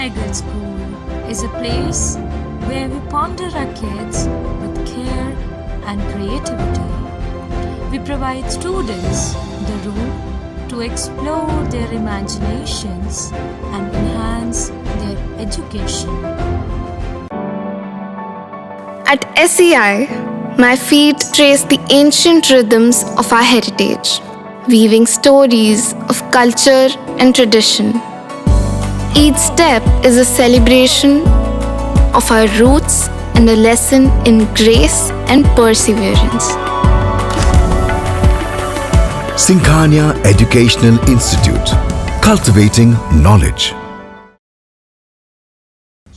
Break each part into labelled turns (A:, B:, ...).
A: Girls School is a place where we ponder our kids with care and creativity. We provide students the room to explore their imaginations and enhance their education.
B: At SEI, my feet trace the ancient rhythms of our heritage, weaving stories of culture and tradition. Each step is a celebration of our roots and a lesson in grace and perseverance.
C: Singhania Educational Institute, cultivating knowledge.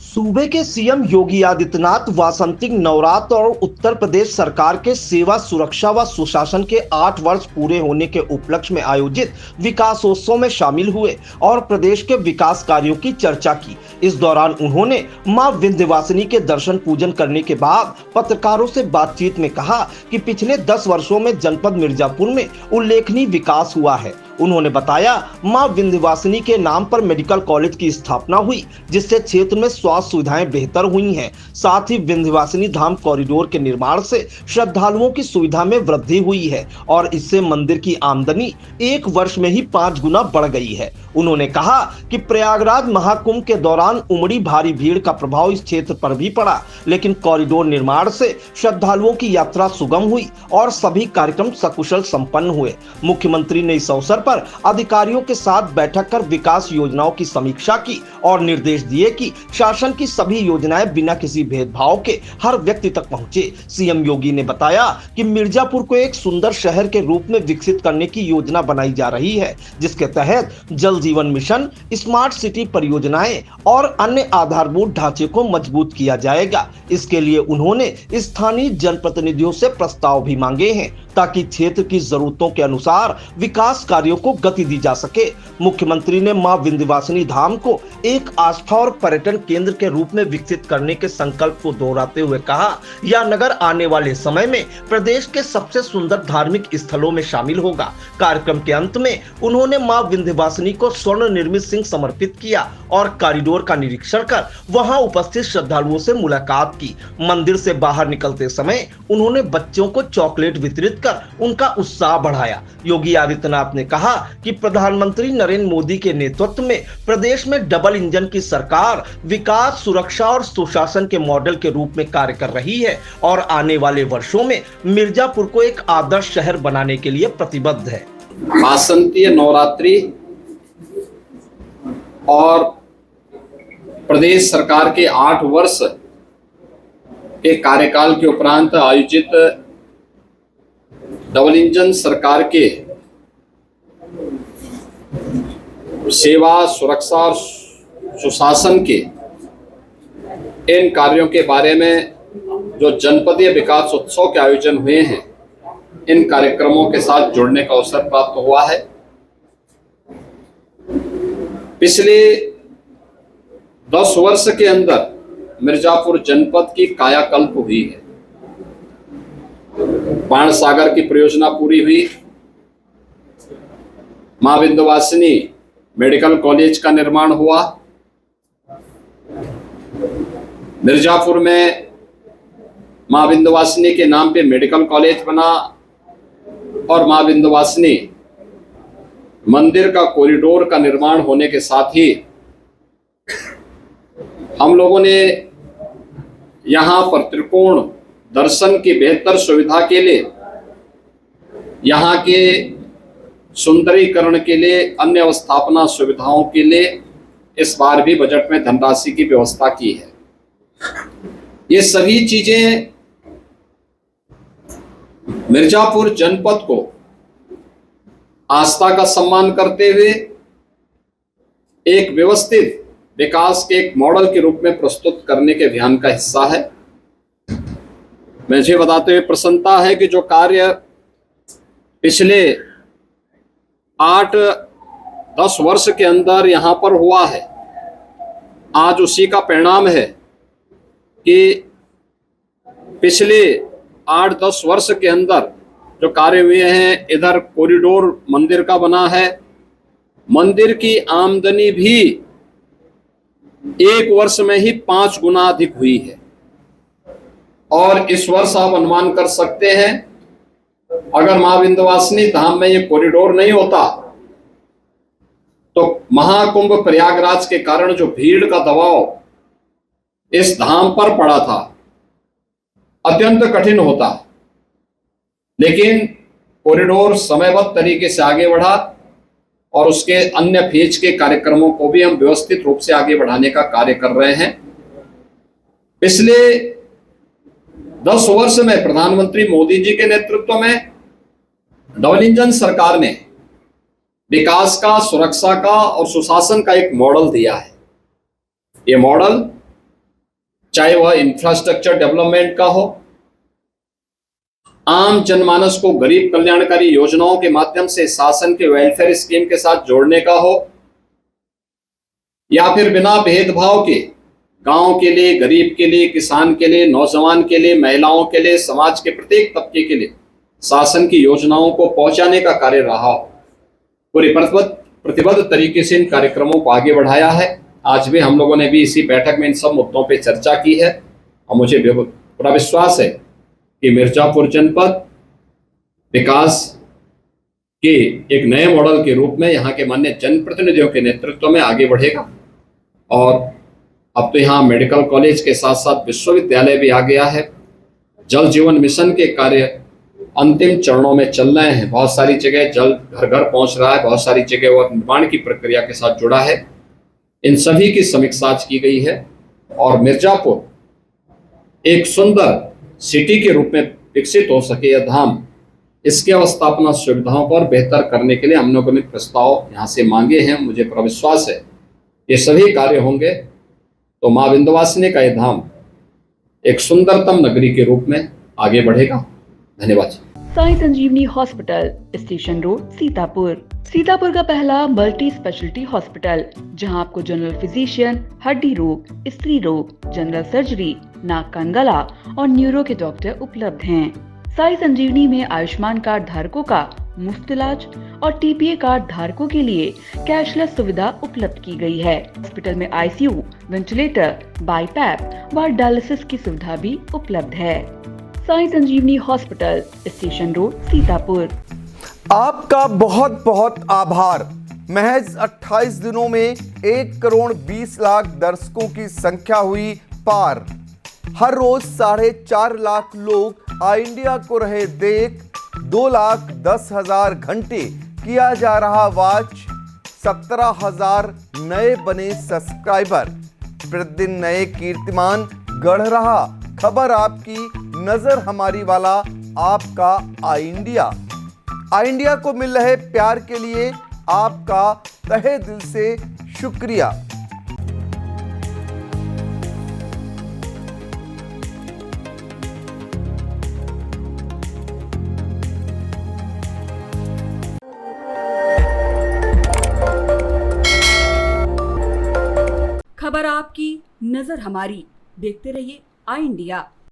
D: सूबे के CM Yogi Adityanath वासंतिक नवरात्र और उत्तर प्रदेश सरकार के सेवा सुरक्षा व सुशासन के 8 वर्ष पूरे होने के उपलक्ष्य में आयोजित विकासोत्सव में शामिल हुए और प्रदेश के विकास कार्यों की चर्चा की। इस दौरान उन्होंने मां विंध्यवासिनी के दर्शन पूजन करने के बाद पत्रकारों से बातचीत में कहा कि पिछले 10 वर्षों में जनपद मिर्जापुर में उल्लेखनीय विकास हुआ है। उन्होंने बताया मां विंध्यवासिनी के नाम पर मेडिकल कॉलेज की स्थापना हुई, जिससे क्षेत्र में स्वास्थ्य सुविधाएं बेहतर हुई हैं। साथ ही विंध्यवासिनी धाम कॉरिडोर के निर्माण से श्रद्धालुओं की सुविधा में वृद्धि हुई है और इससे मंदिर की आमदनी 1 वर्ष में ही 5 गुना बढ़ गई है। उन्होंने कहा कि प्रयागराज महाकुंभ के दौरान उमड़ी भारी भीड़ का प्रभाव इस क्षेत्र पर भी पड़ा, लेकिन कॉरिडोर निर्माण से श्रद्धालुओं की यात्रा सुगम हुई और सभी कार्यक्रम सकुशल संपन्न हुए। मुख्यमंत्री ने इस अवसर पर अधिकारियों के साथ बैठक कर विकास योजनाओं की समीक्षा की और निर्देश दिए कि शासन की सभी योजनाएं बिना किसी भेदभाव के हर व्यक्ति तक पहुंचे। सीएम योगी ने बताया कि मिर्जापुर को एक सुंदर शहर के रूप में विकसित करने की योजना बनाई जा रही है, जिसके तहत जल जीवन मिशन, स्मार्ट सिटी परियोजनाएं और अन्य आधारभूत ढांचे को मजबूत किया जाएगा। इसके लिए उन्होंने स्थानीय जनप्रतिनिधियों से प्रस्ताव भी मांगे हैं ताकि क्षेत्र की जरूरतों के अनुसार विकास कार्यों को गति दी जा सके। मुख्यमंत्री ने मां विंध्यवासिनी धाम को एक आस्था और पर्यटन केंद्र के रूप में विकसित करने के संकल्प को दोहराते हुए कहा, यह नगर आने वाले समय में प्रदेश के सबसे सुंदर धार्मिक स्थलों में शामिल होगा। कार्यक्रम के अंत में उन्होंने मां विंध्यवासिनी को स्वर्ण निर्मित सिंह समर्पित किया और कॉरिडोर का निरीक्षण कर वहां उपस्थित श्रद्धालुओं से मुलाकात की। मंदिर से बाहर निकलते समय उन्होंने बच्चों को चॉकलेट वितरित कर उनका उत्साह बढ़ाया। योगी आदित्यनाथ ने कहा कि प्रधानमंत्री नरेंद्र मोदी के नेतृत्व में प्रदेश में डबल इंजन की सरकार विकास, सुरक्षा और सुशासन के मॉडल के रूप में कार्य कर रही है और आने वाले वर्षों में मिर्जापुर को एक आदर्श शहर बनाने के लिए प्रतिबद्ध है।
E: वासंतीय नवरात्रि और प्रदेश सरकार के 8 वर्ष के कार्यकाल के उपरांत आयोजित डबल इंजन सरकार के सेवा, सुरक्षा और सुशासन के इन कार्यों के बारे में जो जनपदीय विकास उत्सव के आयोजन हुए हैं, इन कार्यक्रमों के साथ जुड़ने का अवसर प्राप्त हुआ है। पिछले 10 वर्ष के अंदर मिर्जापुर जनपद की कायाकल्प हुई है। बाण सागर की परियोजना पूरी हुई, मां विंध्यवासिनी मेडिकल कॉलेज का निर्माण हुआ, मिर्जापुर में मां विंध्यवासिनी के नाम पे मेडिकल कॉलेज बना और मां विंध्यवासिनी मंदिर का कॉरिडोर का निर्माण होने के साथ ही हम लोगों ने यहाँ पर त्रिकोण दर्शन की बेहतर सुविधा के लिए, यहाँ के सुंदरीकरण के लिए, अन्य अवस्थापना सुविधाओं के लिए इस बार भी बजट में धनराशि की व्यवस्था की है। ये सभी चीजें मिर्जापुर जनपद को आस्था का सम्मान करते हुए एक व्यवस्थित विकास के एक मॉडल के रूप में प्रस्तुत करने के अभियान का हिस्सा है। मुझे बताते हुए प्रसन्नता है कि जो कार्य पिछले 8-10 वर्ष के अंदर यहाँ पर हुआ है, आज उसी का परिणाम है कि पिछले 8-10 वर्ष के अंदर जो कार्य हुए हैं, इधर कॉरिडोर मंदिर का बना है, मंदिर की आमदनी भी एक वर्ष में ही 5 गुना अधिक हुई है। और इस वर्ष आप अनुमान कर सकते हैं, अगर मां विंध्यवासिनी धाम में ये कॉरिडोर नहीं होता तो महाकुंभ प्रयागराज के कारण जो भीड़ का दबाव इस धाम पर पड़ा था, अत्यंत कठिन होता। लेकिन कॉरिडोर समयबद्ध तरीके से आगे बढ़ा और उसके अन्य फेज के कार्यक्रमों को भी हम व्यवस्थित रूप से आगे बढ़ाने का कार्य कर रहे हैं। पिछले 10 वर्ष में प्रधानमंत्री मोदी जी के नेतृत्व में डबल इंजन सरकार ने विकास का, सुरक्षा का और सुशासन का एक मॉडल दिया है। ये मॉडल चाहे वह इंफ्रास्ट्रक्चर डेवलपमेंट का हो, आम जनमानस को गरीब कल्याणकारी योजनाओं के माध्यम से शासन के वेलफेयर स्कीम के साथ जोड़ने का हो, या फिर बिना भेदभाव के गांव के लिए, गरीब के लिए, किसान के लिए, नौजवान के लिए, महिलाओं के लिए, समाज के प्रत्येक तबके के लिए शासन की योजनाओं को पहुंचाने का कार्य रहा हो। पूरी प्रतिबद्ध तरीके से इन कार्यक्रमों को आगे बढ़ाया है। आज भी हम लोगों ने भी इसी बैठक में इन सब मुद्दों पे चर्चा की है और मुझे पूरा विश्वास है कि मिर्जापुर जनपद विकास के एक नए मॉडल के रूप में यहाँ के माननीय जनप्रतिनिधियों के नेतृत्व में आगे बढ़ेगा। और अब तो यहाँ मेडिकल कॉलेज के साथ साथ विश्वविद्यालय भी आ गया है। जल जीवन मिशन के कार्य अंतिम चरणों में चल रहे हैं। बहुत सारी जगह जल घर घर पहुंच रहा है, बहुत सारी जगह वो निर्माण की प्रक्रिया के साथ जुड़ा है। इन सभी की समीक्षा की गई है और मिर्जापुर एक सुंदर सिटी के रूप में विकसित हो सके यह धाम, इसके अवस्थापना सुविधाओं को और बेहतर करने के लिए हम लोगों ने प्रस्ताव यहाँ से मांगे हैं। मुझे पूरा विश्वास है ये सभी कार्य होंगे तो मां विंध्यवासिनी का यह धाम एक सुंदरतम नगरी के रूप में आगे बढ़ेगा। धन्यवाद।
F: Sai Sanjeevani hospital, station road, Sitapur. Sitapur का पहला मल्टी स्पेशलिटी हॉस्पिटल, जहां आपको जनरल फिजिशियन, हड्डी रोग, स्त्री रोग, जनरल सर्जरी, नाक कान गला और न्यूरो के डॉक्टर उपलब्ध हैं। साई संजीवनी में आयुष्मान कार्ड धारकों का मुफ्त इलाज और टीपीए कार्ड धारकों के लिए कैशलेस सुविधा उपलब्ध की गई है। हॉस्पिटल में आईसीयू, वेंटिलेटर, बाईपैप व डायलिसिस की सुविधा भी उपलब्ध है। Sai Sanjeevani hospital, station road, Sitapur.
G: आपका बहुत बहुत आभार। महज 28 दिनों में 1,20,00,000 दर्शकों की संख्या हुई पार। हर रोज 4.5 लाख लोग आई इंडिया को रहे देख। 2,10,000 घंटे किया जा रहा वॉच। 17,000 नए बने सब्सक्राइबर। प्रतिदिन नए कीर्तिमान गढ़ रहा। खबर आपकी, नजर हमारी वाला आपका आई इंडिया। आई इंडिया को मिल रहे प्यार के लिए आपका तहे दिल से शुक्रिया।
H: खबर आपकी, नजर हमारी। देखते रहिए आई इंडिया।